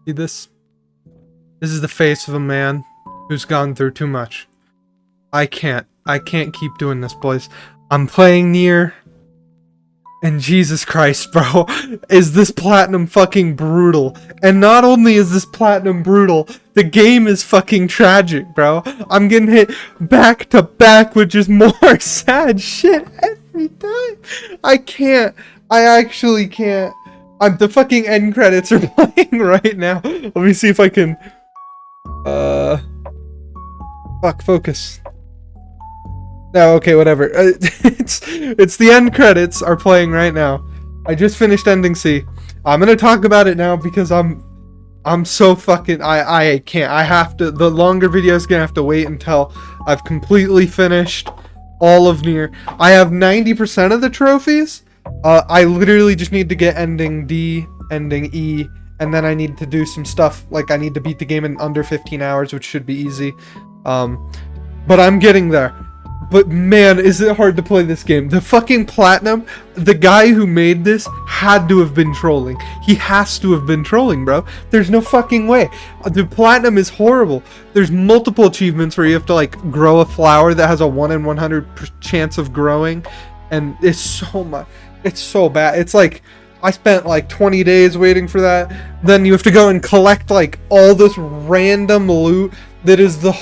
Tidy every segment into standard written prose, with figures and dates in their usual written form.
See this? This is the face of a man who's gone through too much. I can't keep doing this, boys. I'm playing Nier, and Jesus Christ, bro, is this platinum fucking brutal. And not only is this platinum brutal, the game is fucking tragic, bro. I'm getting hit back to back with just more sad shit every time. I actually can't. The fucking end credits are playing right now. Let me see if I can, fuck, focus. No, okay, whatever. It's the end credits are playing right now. I just finished ending C. I'm gonna talk about it now because I'm so fucking, I can't. I have to, the longer video is gonna have to wait until I've completely finished all of Nier. I have 90% of the trophies. I literally just need to get ending D, ending E, and then I need to do some stuff, like I need to beat the game in under 15 hours, which should be easy. But I'm getting there. But man, is it hard to play this game. The fucking platinum, the guy who made this had to have been trolling. He has to have been trolling, bro. There's no fucking way. The platinum is horrible. There's multiple achievements where you have to like grow a flower that has a 1 in 100 chance of growing. And it's so much. It's so bad. It's like, I spent like 20 days waiting for that. Then you have to go and collect like all this random loot that is the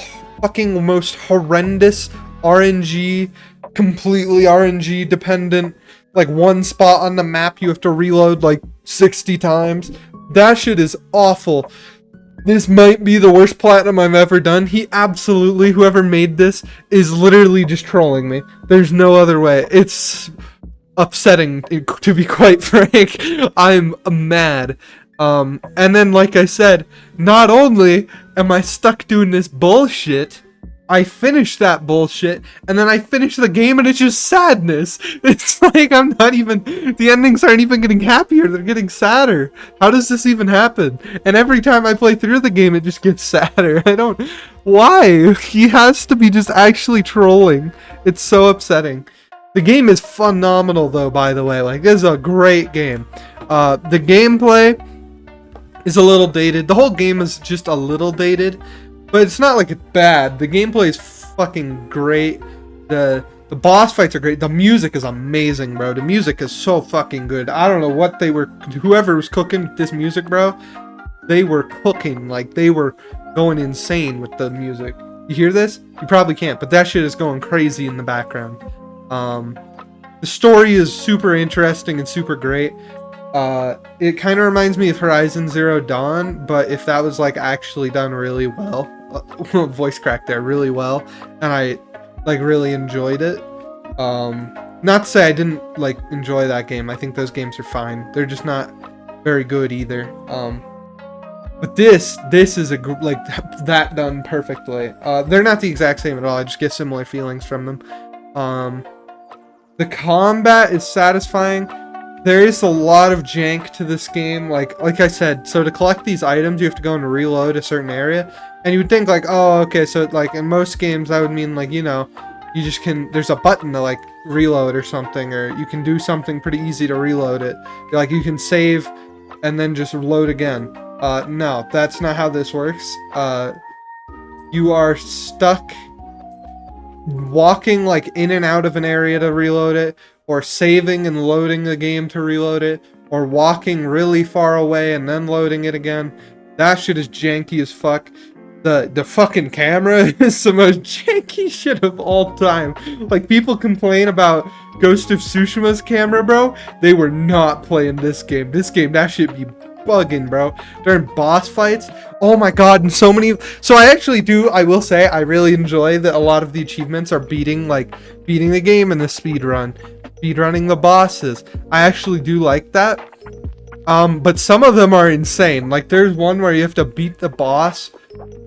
fucking most horrendous RNG, completely RNG dependent. Like one spot on the map you have to reload like 60 times. That shit is awful. This might be the worst platinum I've ever done. He absolutely, whoever made this, is literally just trolling me. There's no other way. It's upsetting, to be quite frank. I'm mad. And then, like I said, not only am I stuck doing this bullshit, I finished that bullshit, and then I finished the game, and it's just sadness. It's like I'm not even, the endings aren't even getting happier, they're getting sadder. How does this even happen? And every time I play through the game, it just gets sadder. Why? He has to be just actually trolling. It's so upsetting. The game is phenomenal, though, by the way. Like, this is a great game. The gameplay is a little dated. The whole game is just a little dated. But it's not like it's bad. The gameplay is fucking great. The boss fights are great. The music is amazing, bro. The music is so fucking good. I don't know what they were... Whoever was cooking this music, bro, they were cooking. Like, they were going insane with the music. You hear this? You probably can't, but that shit is going crazy in the background. The story is super interesting and super great. It kind of reminds me of Horizon Zero Dawn, but if that was like actually done really well. Voice crack there, really well, and I like really enjoyed it. Not to say I didn't like enjoy that game. I think those games are fine. They're just not very good either. But this is like that done perfectly. They're not the exact same at all. I just get similar feelings from them. The combat is satisfying. There is a lot of jank to this game, like I said, so to collect these items, you have to go and reload a certain area, and you would think like, oh, okay, so like in most games, that would mean like, you know, you just can, there's a button to like reload or something, or you can do something pretty easy to reload it. Like you can save and then just load again. No, that's not how this works. You are stuck walking like in and out of an area to reload it, or saving and loading the game to reload it, or walking really far away and then loading it again. That shit is janky as fuck. The fucking camera is the most janky shit of all time. Like, people complain about Ghost of Tsushima's camera, bro. They were not playing this game. This game, that shit be bugging, bro. During boss fights, oh my god, and so many. So I will say, I really enjoy that a lot of the achievements are beating the game in the speedrunning the bosses. I actually do like that. But some of them are insane. Like, there's one where you have to beat the boss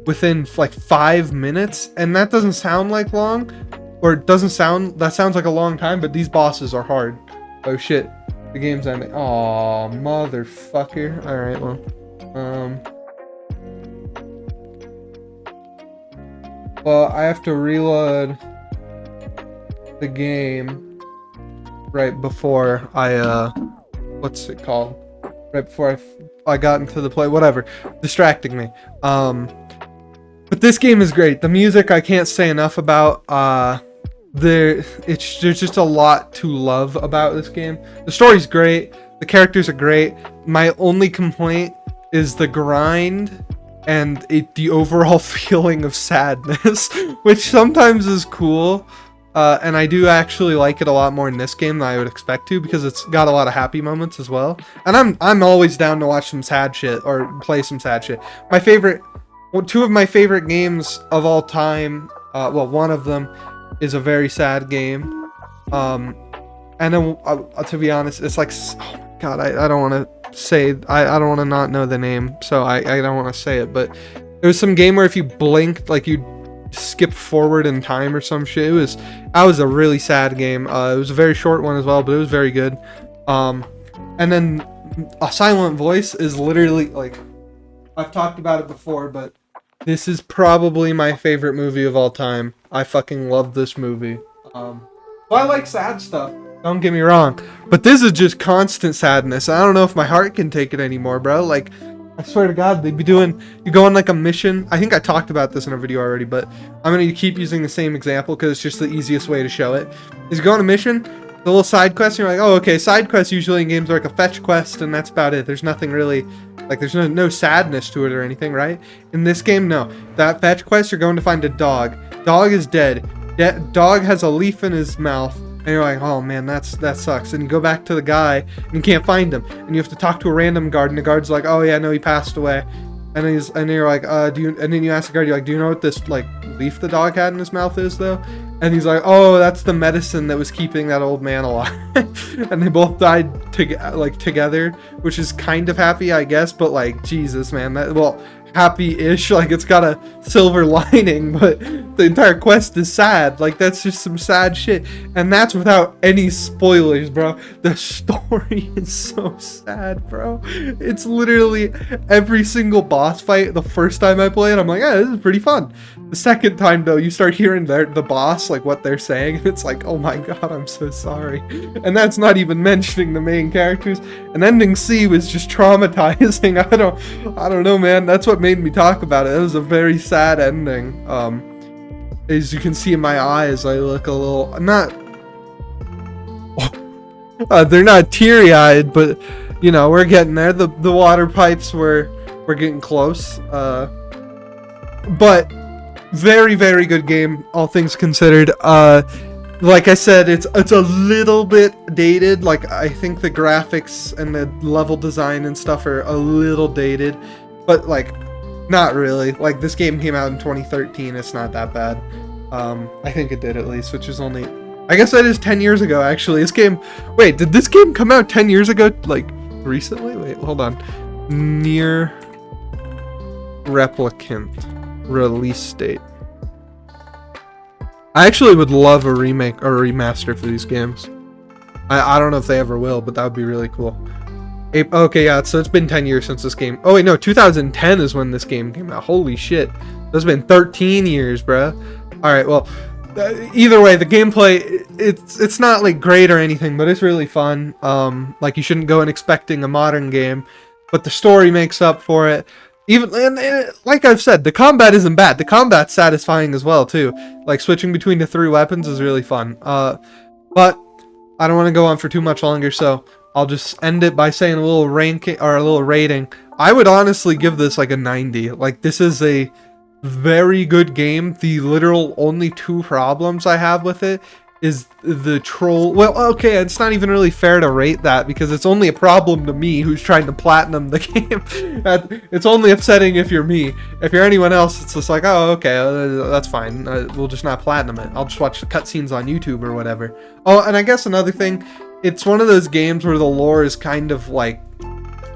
within like 5 minutes, and that doesn't sound like long, or that sounds like a long time, but these bosses are hard. Oh shit, the game's ending. Aw, motherfucker. Alright, well, I have to reload the game right before I, what's it called? right before I got into the play. Whatever, distracting me. But this game is great. The music I can't say enough about. There's just a lot to love about this game. The story's great. The characters are great. My only complaint is the grind and the overall feeling of sadness, which sometimes is cool. And I do actually like it a lot more in this game than I would expect to, because it's got a lot of happy moments as well. And I'm always down to watch some sad shit or play some sad shit. Two of my favorite games of all time, well, one of them is a very sad game. And then, to be honest, it's like, oh my god, I don't want to say, I don't want to not know the name, so I don't want to say it, but there was some game where if you blinked, like you skip forward in time or some shit. That was a really sad game. It was a very short one as well, but it was very good. And then A Silent Voice is literally, like, I've talked about it before, but this is probably my favorite movie of all time. I fucking love this movie. Well, I like sad stuff, don't get me wrong, but this is just constant sadness. I don't know if my heart can take it anymore, bro. Like, I swear to God, you go on like a mission. I think I talked about this in a video already, but I'm going to keep using the same example because it's just the easiest way to show it. Is you go on a mission, the little side quest, and you're like, oh, okay, side quests usually in games are like a fetch quest, and that's about it. There's nothing really, like, there's no sadness to it or anything, right? In this game, no. That fetch quest, you're going to find a dog. Dog is dead. Dog has a leaf in his mouth. And you're like, oh man, that sucks. And you go back to the guy, and you can't find him. And you have to talk to a random guard, and the guard's like, oh yeah, no, he passed away. And then you're like, and then you ask the guard, you're like, do you know what this, like, leaf the dog had in his mouth is, though? And he's like, oh, that's the medicine that was keeping that old man alive. And they both died together, which is kind of happy, I guess, but, like, Jesus, man, happy-ish, like, it's got a silver lining, but the entire quest is sad. Like, that's just some sad shit, and that's without any spoilers, bro. The story is so sad, bro. It's literally every single boss fight. The first time I play it, I'm like, yeah, this is pretty fun. The second time, though, you start hearing the boss, like, what they're saying, and it's like, oh my god, I'm so sorry. And that's not even mentioning the main characters. And ending C was just traumatizing. I don't know, man. That's what made me talk about it. It was a very sad ending. As you can see in my eyes, I look a little, they're not teary-eyed, but you know, we're getting there. The water pipes we're getting close. But very, very good game, all things considered. Like I said, it's a little bit dated. Like, I think the graphics and the level design and stuff are a little dated, but like, not really. Like, this game came out in 2013. It's not that bad. I think it did, at least, which is only, I guess that is 10 years ago, actually. Wait, did this game come out 10 years ago, like, recently? Wait, hold on. Nier Replicant release date. I actually would love a remake or a remaster for these games. I don't know if they ever will, but that would be really cool. Okay, yeah, so it's been 10 years since this game. Oh wait, no, 2010 is when this game came out. Holy shit. That's been 13 years, bruh. Alright, well, either way, the gameplay, it's not, like, great or anything, but it's really fun. Like, you shouldn't go in expecting a modern game, but the story makes up for it. And like I've said, the combat isn't bad. The combat's satisfying as well, too. Like, switching between the 3 weapons is really fun. But I don't want to go on for too much longer, so I'll just end it by saying a little ranking, or a little rating. I would honestly give this, like, a 90. Like, this is a very good game. The literal only 2 problems I have with it is the troll. Well, okay, it's not even really fair to rate that, because it's only a problem to me who's trying to platinum the game. It's only upsetting if you're me. If you're anyone else, it's just like, oh, okay, that's fine. We'll just not platinum it. I'll just watch the cutscenes on YouTube or whatever. Oh, and I guess another thing, it's one of those games where the lore is kind of like,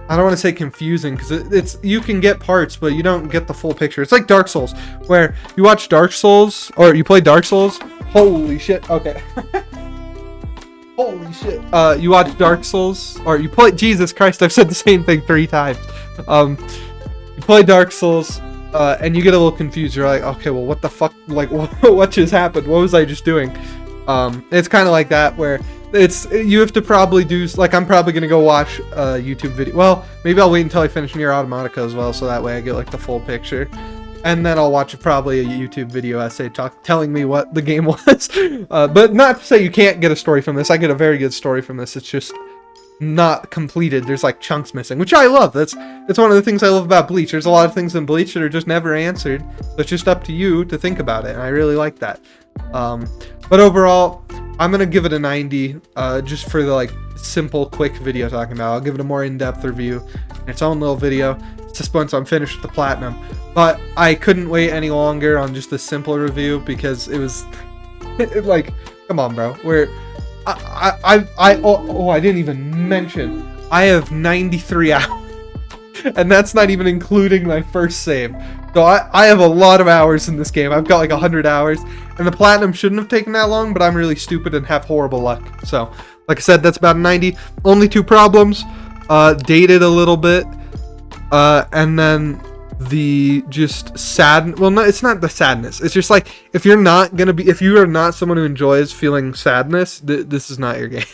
I don't want to say confusing, because it's you can get parts, but you don't get the full picture. It's like Dark Souls, where you watch Dark Souls, or you play Dark Souls. Holy shit, okay. Holy shit. You watch Dark Souls, or you play, Jesus Christ, I've said the same thing 3 times. You play Dark Souls, and you get a little confused. You're like, okay, well, what the fuck, like, what just happened? What was I just doing? It's kind of like that, where you have to probably do, like, I'm probably gonna go watch a YouTube video. Well, maybe I'll wait until I finish Nier Automata as well, so that way I get like the full picture. And then I'll watch probably a YouTube video essay telling me what the game was. But not to say you can't get a story from this. I get a very good story from this. It's just not completed. There's like chunks missing, which I love. That's one of the things I love about Bleach. There's a lot of things in Bleach that are just never answered. So it's just up to you to think about it, and I really like that. But overall, I'm gonna give it a 90, just for the like simple, quick video talking about it. I'll give it a more in-depth review in its own little video. It's just once I'm finished with the platinum. But I couldn't wait any longer on just a simple review because it was like, come on, bro. I didn't even mention I have 93 hours. And that's not even including my first save. So I have a lot of hours in this game. I've got like 100 hours. And the platinum shouldn't have taken that long, but I'm really stupid and have horrible luck. So, like I said, that's about 90. Only 2 problems. Dated a little bit. And then the just sad, well, no, it's not the sadness. It's just like, if you are not someone who enjoys feeling sadness, this is not your game.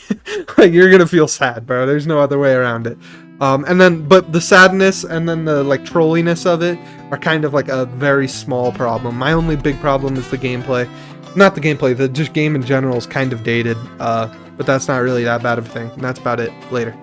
Like, you're gonna feel sad, bro. There's no other way around it. But the sadness and then the like trolliness of it are kind of like a very small problem. My only big problem is the gameplay. Not the gameplay, the just game in general is kind of dated. But that's not really that bad of a thing. And that's about it. Later.